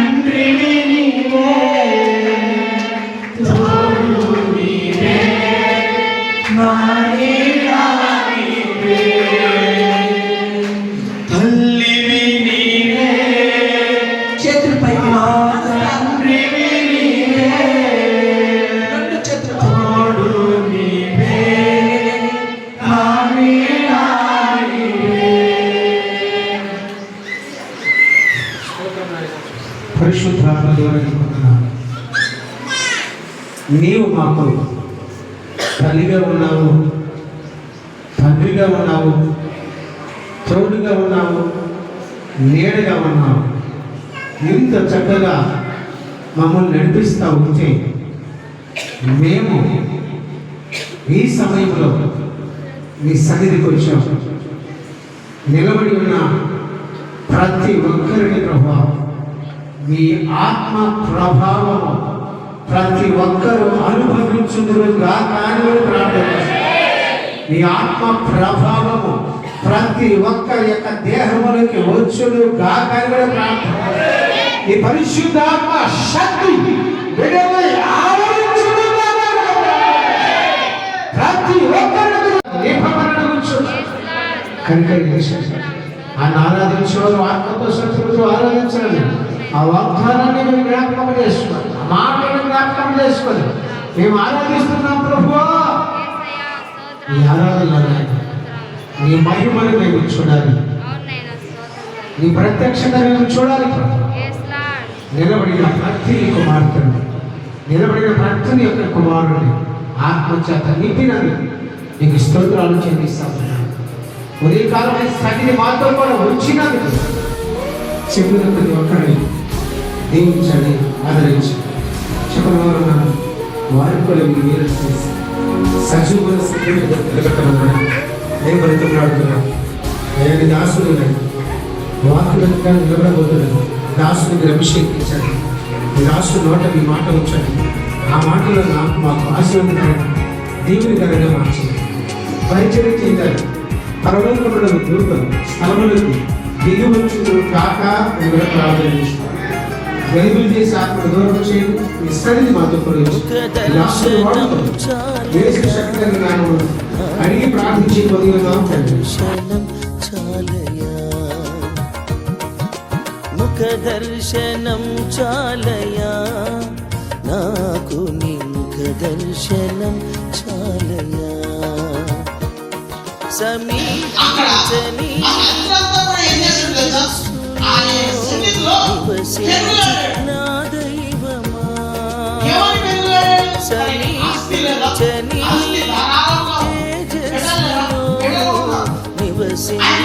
తండ్రివి నీవే, తోడు నీవే, మా నీడ నీవే, తల్లివి నీవే, చేతులు పైకి తండ్రివి నీవే, రెండు చేతులు తోడు నీవే, మా నీడ నీవే. పరిశుద్ధాత్మ దేవుని వందనాలు. నీవు మాకు తల్లిగా ఉన్నావు, తండ్రిగా ఉన్నావు, తోడుగా ఉన్నావు, నీడగా ఉన్నావు. ఇంత చక్కగా మమ్మల్ని నడిపిస్తూ ఉంటే మేము ఈ సమయంలో మీ సన్నిధికి వచ్చాం. నిలబడి ఉన్న ప్రతి ఒక్కరిని ప్రభావం, మీ ఆత్మ ప్రభావం ప్రతి ఒక్కరూ అనుభవించుదురుగా కానీ ప్రార్థన. మీ ఆత్మ ప్రభావము ప్రతి ఒక్కరి యొక్క దేహములకి వచ్చుడుగా కానీ ప్రార్థన. ఈ పరిశుద్ధాత్మ శక్తి విడుదలై ఆవరించుడుగా ప్రతి ఒక్కరి కనుక ఆయన ఆరాధించేవారు ఆత్మతో శక్తులతో ఆరాధించాలి. ఆ వాగ్దానాన్ని మేము జ్ఞాపకం చేసుకోవాలి, ఆ మాటను జ్ఞాపకం చేసుకోవాలి. మేము ఆరాధిస్తున్నాం ప్రభువా, నీ ఆరాధన నీ మహిమను మేము చూడాలి, నీ ప్రత్యక్షత మేము చూడాలి ప్రభు. నిలబడిన ప్రతి కుమార్తెను, నిలబడిన ప్రతి యొక్క కుమారుని ఆత్మచేత నింపినందుకు నీకు స్తోత్రాలు చెల్లిస్తాను. ఉదయకాలం సగిని మాతో కూడా వచ్చినందుకు చెప్పిన ప్రతి ఒక్కరిని దీవించండి, ఆదరించి చెప్పిన వారి కూడా మీరు చేసి సజీవుల నిలబెట్టమన్నాడు. నేను బ్రతిమలాడుతున్నాను. నేను దాసుడు వాకులంతా నిలబడబోతున్నాను. దాసుడికి అభిషేకించండి. మీ దాసుడు నోట మీ మాట ఉంచండి. ఆ మాటలో మాకు ఆశీర్వదించండి, దీవునికరంగా మార్చండి. పరిచయం చేయాలి. పరలోకముల దూతలు స్థలములకి దిగి వచ్చుడు కాక మేము ప్రార్థించుకోవాలి. వెలుగులు చేసి ఆత్మ దూరం చేయండి. మీ సన్నిధి మాతో అడిగి ప్రార్థించి పొందిన ముఖ దర్శనం చాలయా, నాకు నీ ముఖ దర్శనం చాలయా. సమీపించని నా దైవమా, సమీపించని తేజస్సులో నివసించు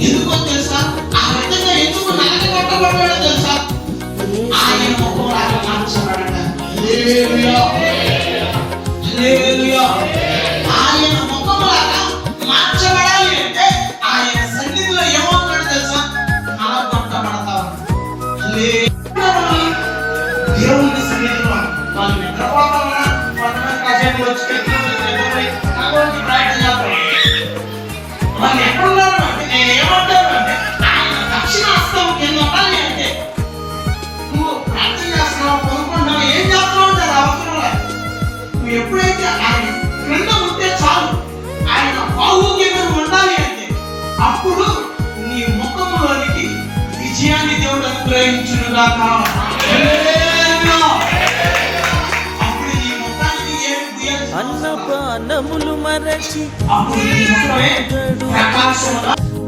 ఎందుకో తెలుసా? ఆ విధంగా ఎందుకు నరకబడ్డాడో తెలుసా? ఆయన ముఖం మార్చబడ్డాడు. హల్లెలూయా, హల్లెలూయా. ఆయన ముఖంలాగా మార్చబడాలి అంటే ఆయన సన్నిధిలో ఏమవుతాడో తెలుసా? నలగొట్టబడతావు. దేవుని సన్నిధిలో వాళ్ళు నిద్రపోతామన్నా ప్రజలు వచ్చి వాళ్ళు ఎక్కడున్నారు అంటే నేను ఏమంటాను అంటే ఆయన దక్షిణ హస్తం కింద ఉండాలి. అంటే నువ్వు ప్రార్థన చేస్తున్నావు, కొనుక్కుంటున్నావు, ఏం చేస్తున్నావు అంటే అది అవసరం లేదు. నువ్వు ఎప్పుడైతే ఆయన క్రింద ఉంటే చాలు, ఆయన బాహు కింద ఉండాలి అంటే అప్పుడు నీ ముఖంలోనికి విజయాన్ని దేవుడు అనుగ్రహించునుగాక. అన్నపానములు మరచి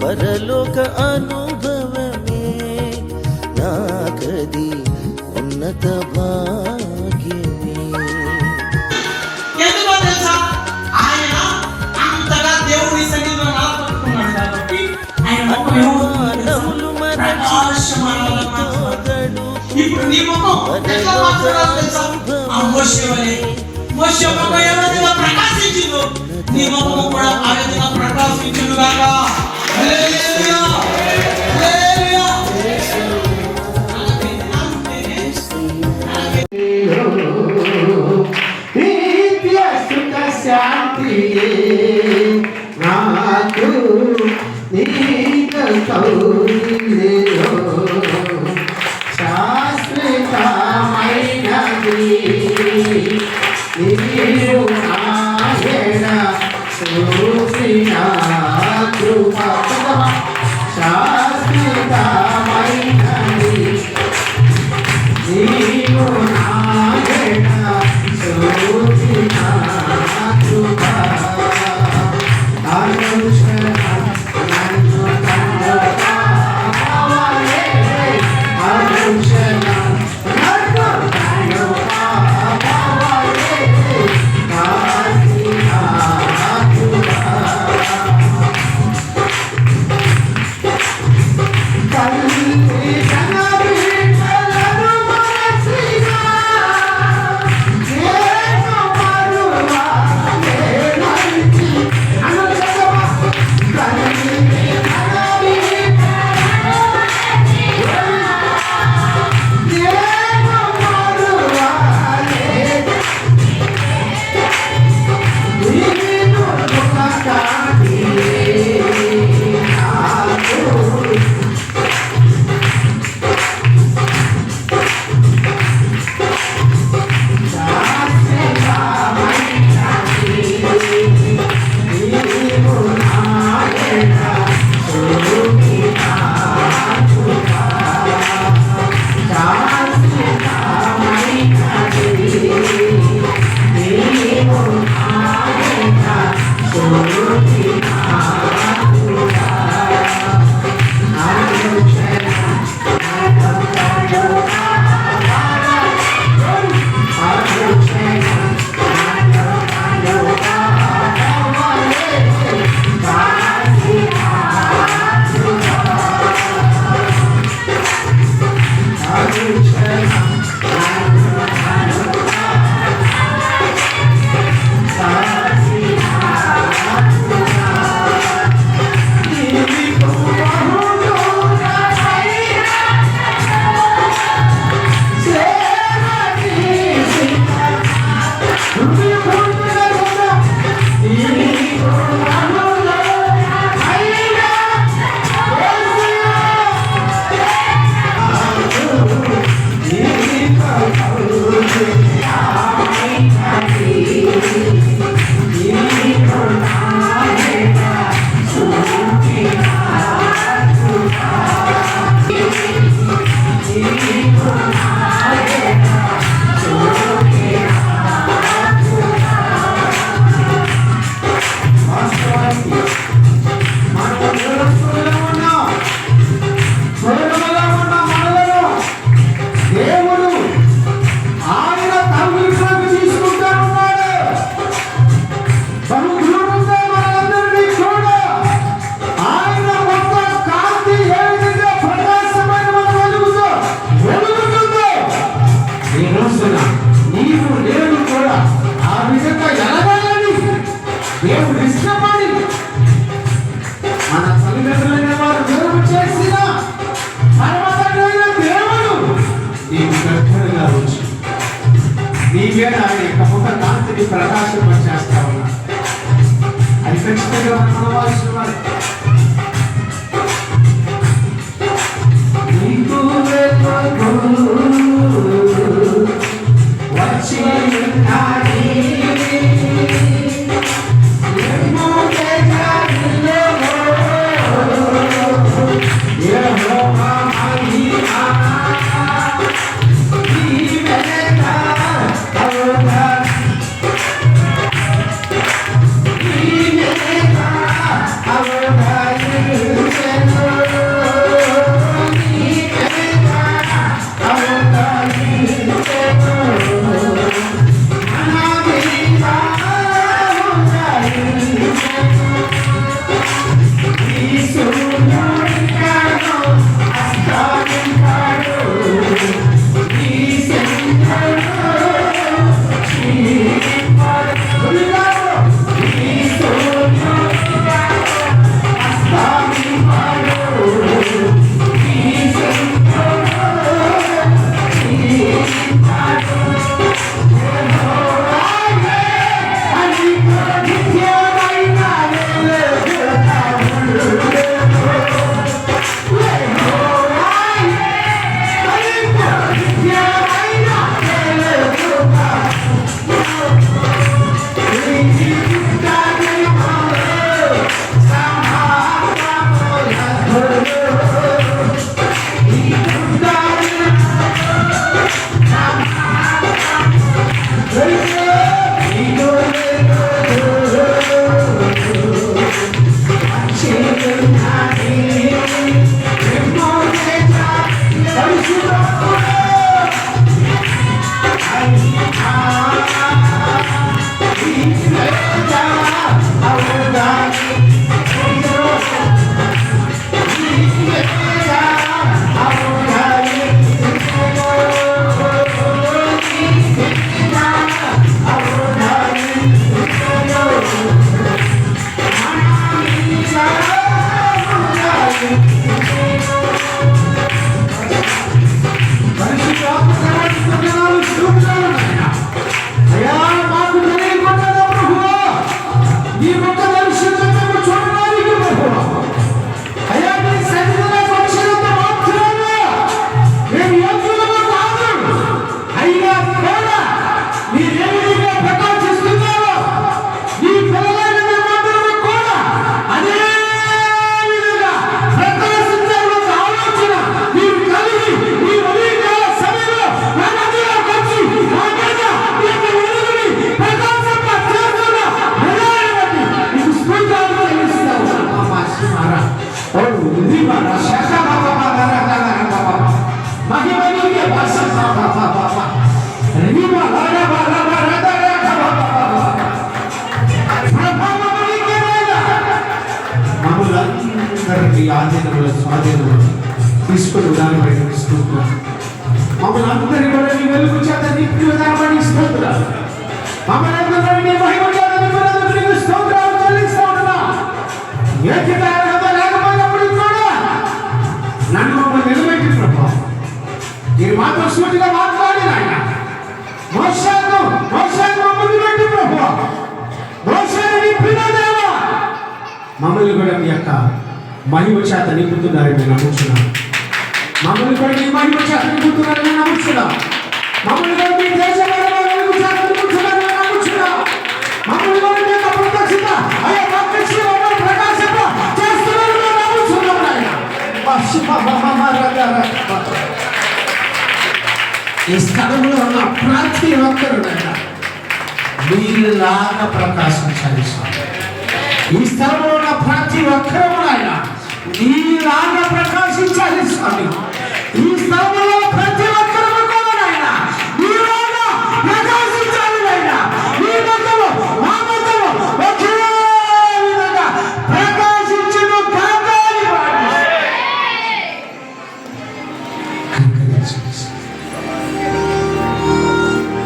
పరలోక అనుభవమే నాకది ఉన్నత భాగ్యమే. ఎందుకో తెలుసా? ఆయన అంతగా దేవుని సన్నిధిలో నిలబడుకున్నాడు కాబట్టి ఆయన అన్నపానములు మరచి ఇప్పుడు నీ ముఖం ఎట్లా మార్చబడాలో తెలుసా? ఆ మోషే వలె మోషే ముఖం ఏ విధంగా ప్రకాశించిందో నీ ముఖం కూడా ఆ విధంగా దీవించునుగాక. హల్లెలూయా, హల్లెలూయా. నిత్య సుఖ శాంతి నాకు నీకు కౌగిలిలో శాశ్వతమైనది నీవు నాయన చూపిన కృప శాశ్వతమైనది నీవు నాయన చూపిన కృప అనుక్షణ నన్ను కాపాడే అనుక్షణ నన్ను కాపాడే కాసిన కృప కల్లి కనవి కలను మనసినా నేను మరువా లేనంటి అనుసరమ కల్లి కనవి నేను మరువా నీను దుఃఖాన్ని నాకు దేవుడు ఆయన తమ్ముడిలోకి తీసుకుంటా ఉన్నాడు. బహుదూరంగా మనందరినీ కూడా ఆయన మొత్తం కాంతి ఏ విధంగా ప్రకాశమైన మన వెలుగుతుందో ఈ రోజున నీవు నేను కూడా ఆ విధంగా ఎలగాలని దేవుడు ఇష్టపడి మన తల్లిదండ్రులైన వారు దూరం చేసిన పరమతండ్రైన దేవుడు నీకు దగ్గరగా వచ్చి నీవే ఆయన యొక్క ముఖ కాంతిని ప్రకాశింపచేస్తా ఉన్నా. అది ఖచ్చితంగా మనం అనవలసిన వారు. నీకు వచ్చి ఉన్నాడు నీ ఆధీనంలో స్వాధీనంలో తీసుకుని దాన్ని బట్టి స్తోత్రాలు. మమ్మల్ని అందరినీ కూడా నీ వెలుగు చేత నింపిన దాన్ని బట్టి స్తోత్రాలు. మమ్మల్ని అందరినీ నీ మహిమ చేత నింపినందుకు నీకు స్తోత్రాలు చెల్లిస్తా ఉంటున్నా. ఏకైక అర్హత లేకపోయినప్పుడు కూడా నన్ను మమ్మల్ని నిలబెట్టి ప్రభావ నేను మాత్రం సూటిగా మాట్లాడిన ఆయన మోషేను మమ్మల్ని పెట్టి ప్రభావ మోషేను నింపిన దేవా మమ్మల్ని కూడా మీ యొక్క మహిమ చేత నింపుతున్నారని నేను నమ్ముతున్నాను. మమ్మల్ని కూడా మీ మహిమ చేత నింపుతున్నారని నేను నమ్ముతున్నాను. మమ్మల్ని కూడా మీ దేశంలో మహిమ చేత నింపుతున్నారని నేను నమ్ముతున్నాను. మమ్మల్ని కూడా మీ యొక్క ప్రత్యక్షత అయ్యా ప్రత్యక్ష ప్రకాశింప చేస్తున్నారని నేను నమ్ముతున్నాను. ఆయన ఈ స్థలంలో ఉన్న ప్రతి ఒక్కరునైనా మీలాగా ప్రకాశించాలి స్వామి. ఈ స్థలంలో ఉన్న ప్రతి ఒక్కరు ఆయన నీలాగా ప్రకాశించాలి స్వామి. ఈ స్థలంలో ప్రతి ఒక్కరు కూడా ఆయన నీలాగా ప్రకాశించాలి. ఆయన నీ మతము మా మతము ఒకే విధంగా ప్రకాశించును కాదని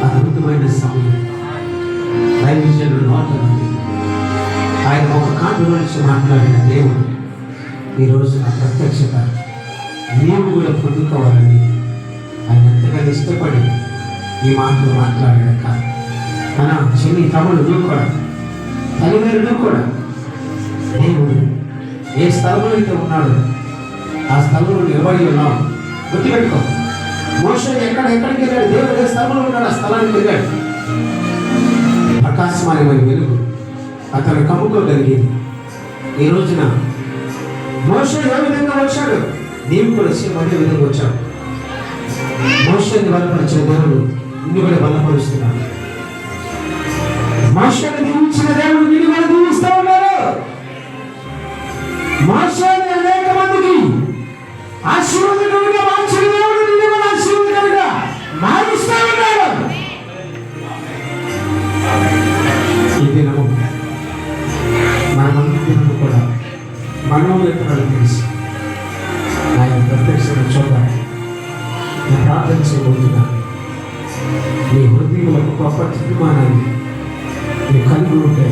అద్భుతమైన సమయం దైవజనుడు నోట నుండి ఆయన ఒక కాంతి నుంచి మాట్లాడిన దేవుడు ఈరోజు నా ప్రత్యక్షత నీవు కూడా పొందుకోవాలని ఆయన ఎంతగా ఇష్టపడి ఈ మాటలు మాట్లాడాడు. కాదు మన చిన్ని తమ్ముడు నువ్వు కూడా తల్లిదండ్రులు నువ్వు కూడా దేవుడు ఏ స్థలంలో అయితే ఉన్నాడో ఆ స్థలంలో నిలబడి ఉన్నావు. గుర్తుపెట్టుకో, మోషే ఎక్కడికి వెళ్ళాడు? దేవుడు ఏ స్థలంలో ఉన్నాడు ఆ స్థలానికి వెళ్ళాడు. ప్రకాశమానమైన వెలుగు అతను కమ్ముకోగలిగేది. ఈ రోజున మోషే ఏ విధంగా వచ్చాడు, నీవు కూడా అదే విధంగా వచ్చాడు. మోషేని బలపరిచిన దేవుడు నిన్ను కూడా బలపరుస్తున్నాడు. మోషేని దీవించిన దేవుడు నిన్ను కూడా దీవిస్తూ ఉన్నాడు. మోషేని అనేక మందికి ఆశీర్వాదకరంగా మార్చిన దేవుడు నిన్ను కూడా ఆశీర్వాదకరంగా మారుస్తూ ఉన్నాడు. ఈ దినము మనమందరూ కూడా మనోవేతనాలు తెలిసి ఆయన ప్రత్యక్షత చూడాలి. నేను ప్రార్థన చేయబోతున్నా. మీ హృదయంలో గొప్ప తీర్మానాన్ని మీరు కలిగి ఉంటే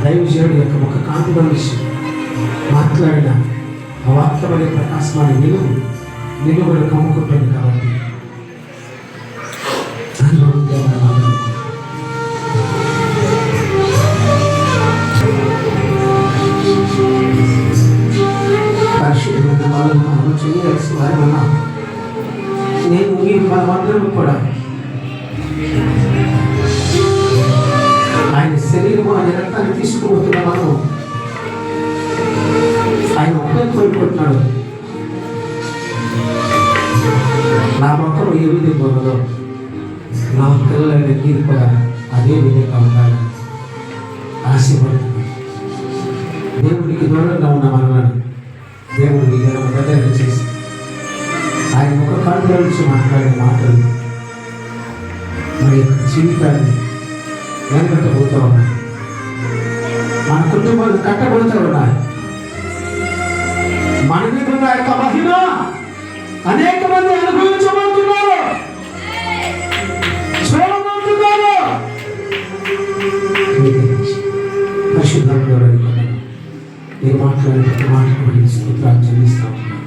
దైవజనుడి యొక్క ఒక కాంతి మనిషి మాట్లాడిన ఆ వాక్యమనే ప్రకాశమాన్ని నిలువలు కమ్ముకుంటుంది. కాబట్టి చేయాల్సిన వారమన్నా నేను మీరు మనమందరం కూడా ఆయన శరీరము ఆయన రక్తాన్ని తీసుకుపోతున్న మనం ఆయన ఉపయోగపడుకుంటున్నాడు. నా మొక్కలు ఏ విధంగా ఉన్నదో నా పిల్లలైన మీరు కూడా అదే విధంగా ఉండాలి ఆశీర్వదించాలి. దేవుడికి దూరంగా ఉన్న మనల్ని దేవుడు దగ్గర చేసి ఆయన ముఖ కాంతిలో నుంచి మాట్లాడిన మాటలు మరి యొక్క జీవితాన్ని వెనకట్టబోతూ ఉన్నాయి. మన కుటుంబాలు కట్టబడుతూ ఉన్నాయి. మన మీద ఉన్న యొక్క మహిమ అనేక మంది అనుభవించబోతున్నారు, చూడబోతున్నారు. పరిశుద్ధంలో ఏ మాట్లాడిన ప్రతి మాటలు స్తోత్రాలు చెల్లిస్తా ఉన్నాను.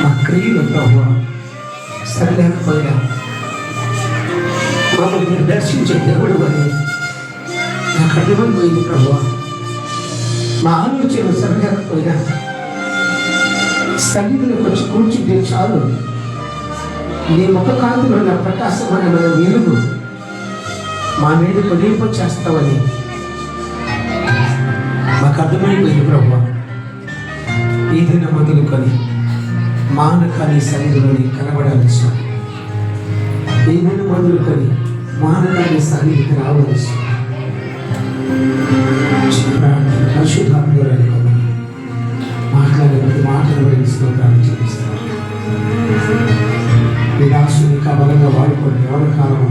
మా క్రియలు ప్రభావ సరిలేకపోయినా మమ్మల్ని దర్శించే దేవుడు అని నాకు అర్థమైపోయింది ప్రభావ. మా ఆలోచన సరిలేకపోయినా సన్నిధిలోకి వచ్చి కూర్చుంటే చాలు నీ ముఖ కాంతిలో ఉన్న ప్రకాశమైన వెలుగు మా మీద కొలింపచేస్తావని మాకు అర్థమైపోయింది ప్రభు. ఈ దిన మొదలుకొని మానకాని సన్నిధిలోని కనబడాలి స్వామి. ఈ దిన మొదలుకొని మానకాని సన్నిధికి రావాలి స్వామి. పరిశుద్ధాత్మని మాట్లాడే ప్రతి మాటలు స్తోత్రాలు చెల్లిస్తాను. ఈ దాసుని ఇంకా బలంగా వాడుకోండి. ఎవరి కాలం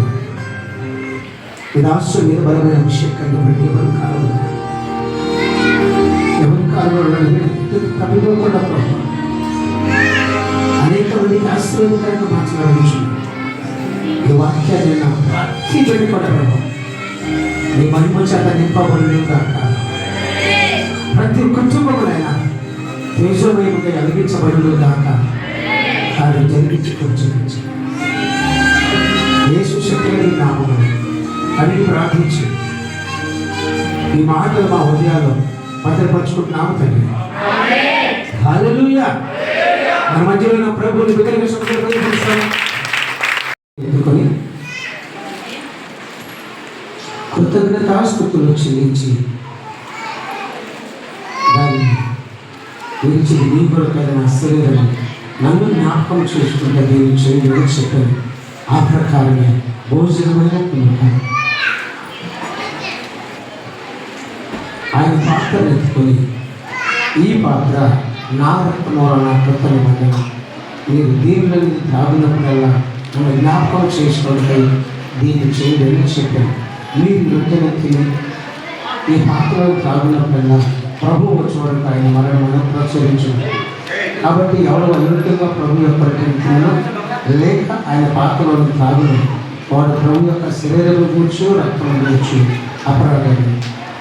ఈ దాసు మీద బలమైన అభిషేకంగా ప్రతి ఎవరి కాలం నింపబడును గాక. ప్రతి కుటుంబమునైనా తేజోమయముగా వెలిగించబడును గాక. అది జరిగించి చూపించి యేసు శక్తి నామమున అడిగి ప్రార్థించి ఈ మాటలు మా హృదయాల్లో భద్రపరుచుకుంటున్నాము తండ్రి. హల్లెలూయా. మన మధ్యలో ఉన్న ప్రభువుని ఎందుకొని కృతజ్ఞతాస్తుతులు చెల్లించి దాన్ని గురించి నీ కొరకైన నా శరీరం నన్ను జ్ఞాపకం చేసుకుంటే నేను చేయలేదు చెప్పాను. ఆ ప్రకారమే భోజనమైన తిన్నాను. ఆయన పాత్రను ఎత్తుకొని ఈ పాత్ర నా రక్తము నా కృత నిబంధన, మీరు దీనిలో త్రాగినప్పుడల్లా నన్ను జ్ఞాపకం చేసుకోవడంపై దీన్ని చేయలేదని చెప్పాను. మీరు వెంటనే తిని ఈ పాత్రలో త్రాగినప్పుడల్లా ప్రభువు చూడక ఆయన మరణం ప్రచురించండి. కాబట్టి ఎవరు అన్నిటిగా ప్రభు యొక్క తినో లేక ఆయన పాత్రలో త్రాగును వాడు ప్రభు యొక్క శరీరం కూర్చు రక్తం కూర్చు అపరాధం.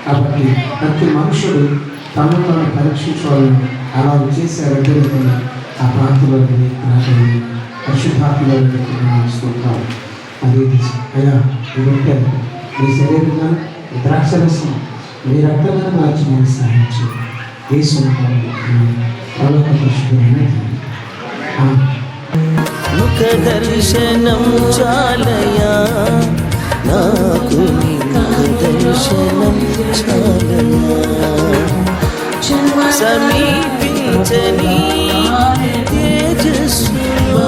కాబట్టి ప్రతి మనుషుడు తను తాను పరీక్షించుకోవాలని అలా చేసే అడ్డుకున్న ఆ ప్రాంతంలో పరిశుద్ధాత్మలో చూస్తాం. అది అయ్యా ఇదంటే మీ శరీరంగా ద్రాక్షరసం మీ రక్తంగా మార్చి నేను సాధించి ముఖ దర్శనం చాలయా నాకు, నీ ముఖ దర్శనం చాలయా. సమీపించని తేజస్సులో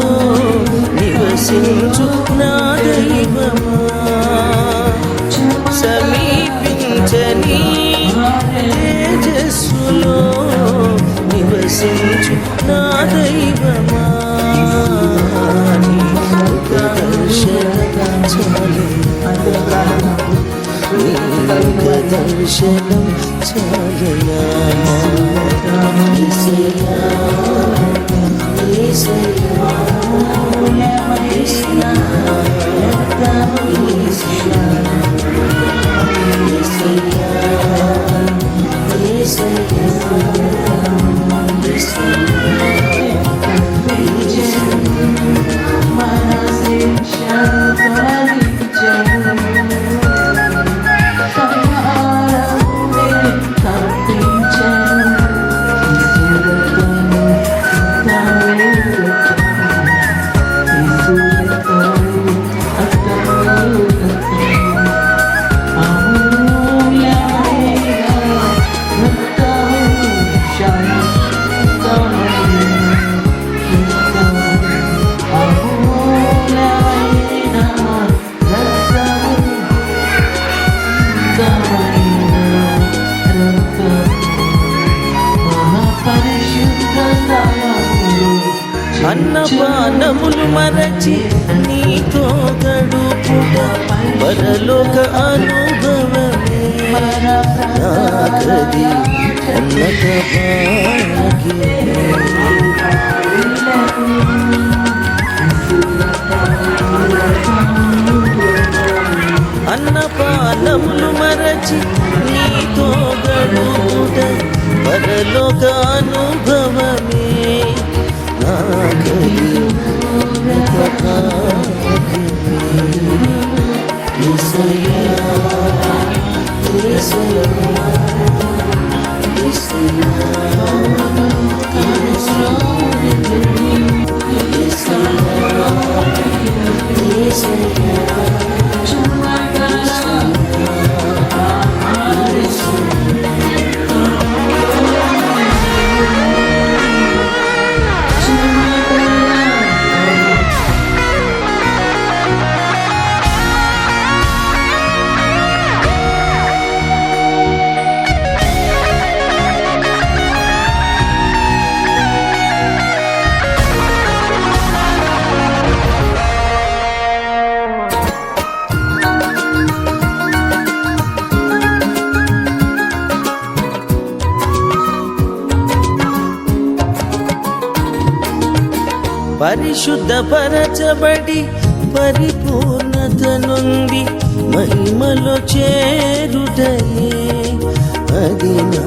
నివసించు నా దైవమా, సమీపించని తేజస్సులో నివసించు నా దైవమా. నీ ముఖ దర్శనం చాలయా, నీ ముఖ దర్శనం చాలయా. యేసయ్యా, యేసయ్యా, యేసయ్యా, అన్నపానములు మరచి నీతో గడుపుట పరలోక అనుభవమే, నాకది ఉన్నత భాగ్యమే. అన్నపానములు మరచి నీతో గడుపుట పరలోక అనుభవమే, నాకది ఉన్నత భాగ్యమే. యేసయ్యా, యేసయ్యా, యేసయ్యా, పరిశుద్ధపరచబడి పరిపూర్ణత నుండి మహిమలో చేరుటయే అది నా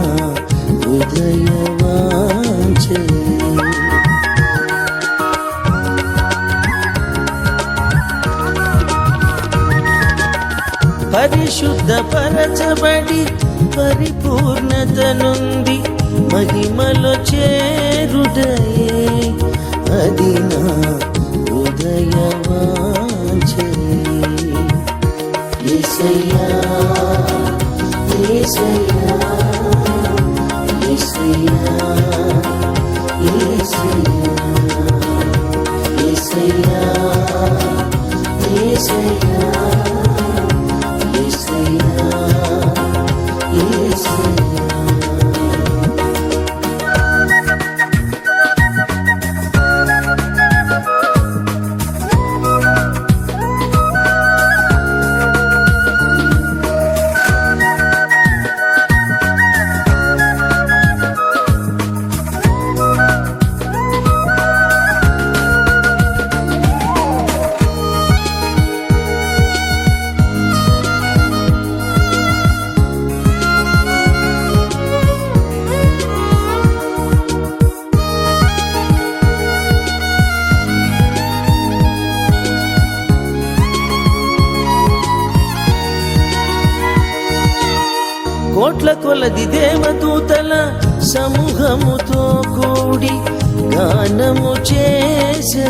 హృదయ వాంఛయే. పరిశుద్ధపరచబడి పరిపూర్ణత నుండి మహిమలో చేరుటయే అది నా హృదయ వాంఛయే. యేసయ్యా యేసయ్యా యేసయ్యా యేసయ్యా యేసయ్యా యేసయ్యా కోట్ల కొలది దేవదూతల సమూహముతో కూడి గానము చేసే.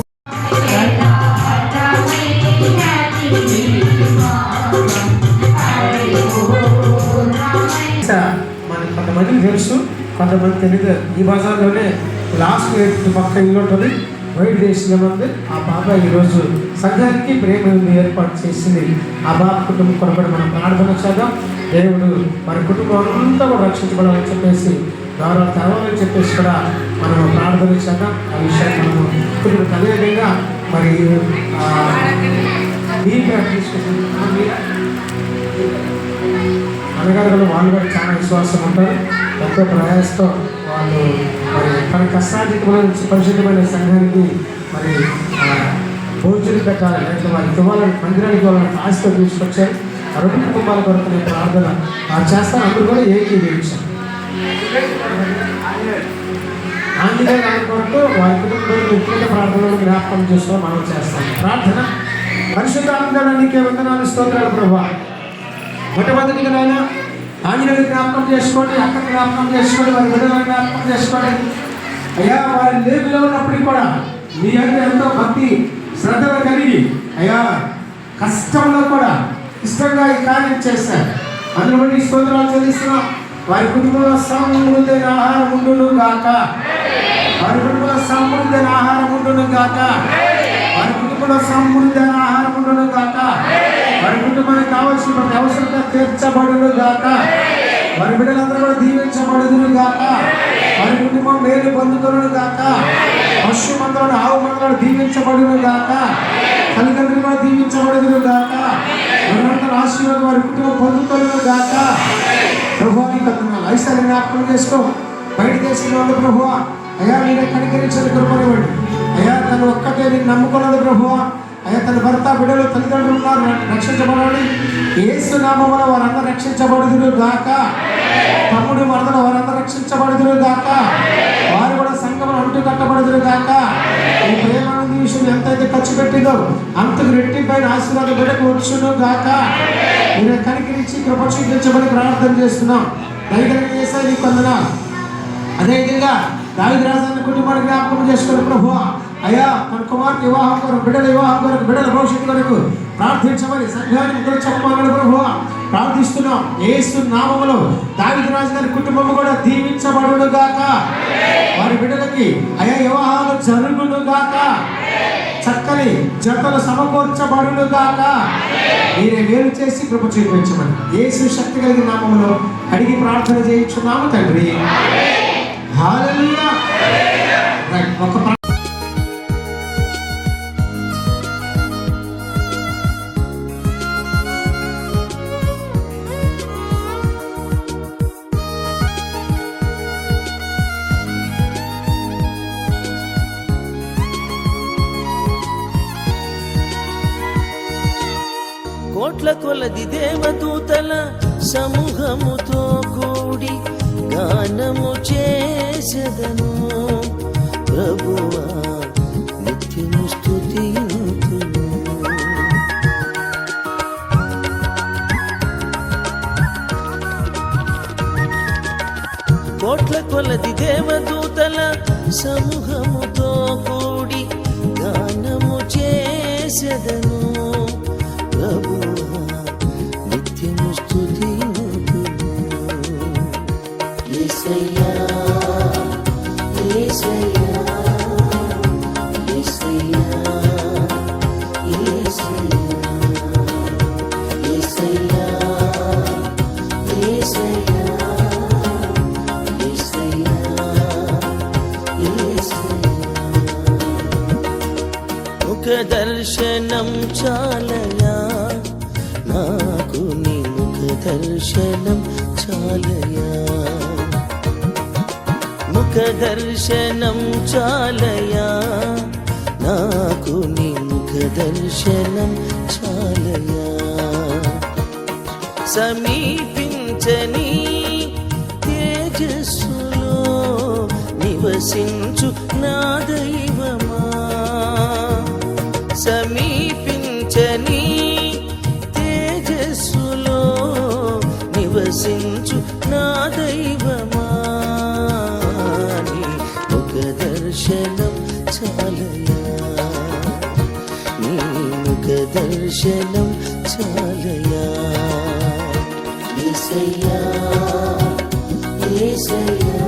మనకి కొంతమందికి తెలుసు, కొంతమంది తెలియదు. ఈ బజార్లోనే లాస్ట్ పక్క ఇల్లు ఉంటుంది, వైట్ దేశంలో ఉంది. ఆ బాబా ఈరోజు సంఘానికి ప్రేమ ఏర్పాటు చేసింది. ఆ బాబా కుటుంబం కొనబడి మనం ప్రార్థన చేద్దాం. దేవుడు మన కుటుంబం అంతా కూడా రక్షించబడాలని చెప్పేసి ద్వారా తెరవాలని చెప్పేసి కూడా మనం ప్రార్థన చేద్దాం. ఆ విషయాన్ని మనము ఇప్పుడు అదేవిధంగా మరి అనగారు వాళ్ళు కూడా చాలా విశ్వాసం ఉంటారు. ఎంతో ప్రయాసతో వాళ్ళు మరి తన కష్టాధికమైన పరిశుద్ధమైన సంఘానికి మరి భోజనం పెట్టాలి, లేకపోతే వారికి ఇవ్వాలని మందిరానికి వాళ్ళని ఆశతో తీసుకొచ్చారు. ఆ రెండు కుటుంబాల కొరకు నేను ప్రార్థన చేస్తాను. అందరూ కూడా ఏకీభవించాను. ఆంజనేయ గారి కొరకు వారి కుటుంబంలో వ్యక్తిగత ప్రార్థనలు జ్ఞాపకం చేస్తూ మనం చేస్తాం. ప్రార్థన. పరిశుద్ధాత్మ నీకే వందనాలు, స్తోత్రాలు ప్రభువా. మొట్టమొదటిగా నాయన ఆంజనేయుని జ్ఞాపకం చేసుకోండి, అక్క జ్ఞాపకం చేసుకోండి, వారి బిడ్డలను జ్ఞాపకం చేసుకోండి. అయ్యా వారి లేబులో ఉన్నప్పటికీ కూడా మీ అంటే ఎంతో భక్తి శ్రద్ధలు కలిగి అయ్యా కష్టంలో కూడా ఇష్టంగా ఈ కార్యం చేశారు. అందులో బట్టి స్తోత్రాలు చెల్లిస్తున్నాం. వారి కుటుంబంలో సమృద్ధైన ఆహారం ఉండును గాక. వారి కుటుంబంలో సమృద్ధైన ఆహారం ఉండును గాక. వారి కుటుంబంలో సమృద్ధైన ఆహారం ఉండును గాక. వారి కుటుంబానికి కావాల్సిన ప్రతి అవసరంగా తీర్చబడును గాక. వారి బిడ్డలందరూ కూడా దీవించబడుదును గాక. వారి కుటుంబం మేలు పొందుతును గాక. పశు మంత్రాలు ఆవు మంత్రాలు దీవించబడును గాక. తల్లిదండ్రులు కూడా దీవించబడుదును గాక. మనందరూ ఆశీర్వాదం వారి కుటుంబం పొందుతును గాక. ప్రభువానికి వందనాలు. ఐశ్వర్య జ్ఞాపకం చేసుకో. బయట దేశంలో ఉంది ప్రభువా. అయ్యా మీరే కనికరించని కృపనివ్వండి. అయ్యా తను ఒక్కటే నేను నమ్ముకున్నది ప్రభువా. అయ్యా తన భర్త బిడ్డలు తల్లిదండ్రులు ఉన్నారు, రక్షించబడాలి. యేసు నామములో వారందరూ రక్షించబడుదురు గాక. తమ్ముడు మరదలు వారందరూ రక్షించబడుదురు గాక. వారు కూడా సంఘములు అంటు కట్టబడుదురు గాక. ఈ ప్రేమానంద విషయం ఎంతైతే ఖర్చు పెట్టిందో అంతకు రెట్టింపైన ఆశీర్వాదం బిడ్డకు వచ్చును గాక. మీరు కనికరించి కృప చూపించబడి ప్రార్థన చేస్తున్నాం. దయగలిగిన యేసయ్య నీకు వందనాలు. అదేవిధంగా దావీదు రాజు కుటుంబాన్ని జ్ఞాపకం చేసుకుని ప్రభువా. అయ్యా తన కుమార్తె వివాహం కొరకు, బిడ్డల వివాహం కొరకు, బిడ్డల భవిష్యత్తు కొరకు ప్రార్థించమని సంఘానికి చెప్పమని ప్రభువా ప్రార్థిస్తున్నాం. యేసు నామములో దావీదు రాజు గారి కుటుంబం కూడా దీవించబడును గాక. వారి బిడ్డలకి అయ్యా వివాహాలు జరుగును గాక. చక్కని జతలు సమకూర్చబడును గాక. మీరే వేరు చేసి కృప చూపించమని యేసు శక్తి కలిగిన నామములో అడిగి ప్రార్థన చేయించున్నాము తండ్రి. హల్లెలూయా. ఒక కోట్ల కొలది దేవదూతల సమూహముతో కూడి గానము చేసెదను ప్రభువా నిత్యము స్తుతింతును. కోట్ల కొలది దేవదూతల సమూహముతో కూడి గానము చేసెదను ప్రభువా నిత్యము స్తుతింతును. యేసయ్యా యేసయ్యా యేసయ్యా యేసయ్యా యేసయ్యా యేసయ్యా ముఖ దర్శనం చాలయా నాకు నీ ముఖ దర్శనం చాలయా ముఖ దర్శనం చాలయా నాకు నీ ముఖ దర్శనం చాలయా సమీపించని తేజస్సులో నివసించు నా దైవమా సమీపించని తేజస్సులో నివసించు నా దైవమా నీ ముఖ దర్శనం చాలయా నీ ముఖ దర్శనం చాలయా యేసయ్యా యేసయ్యా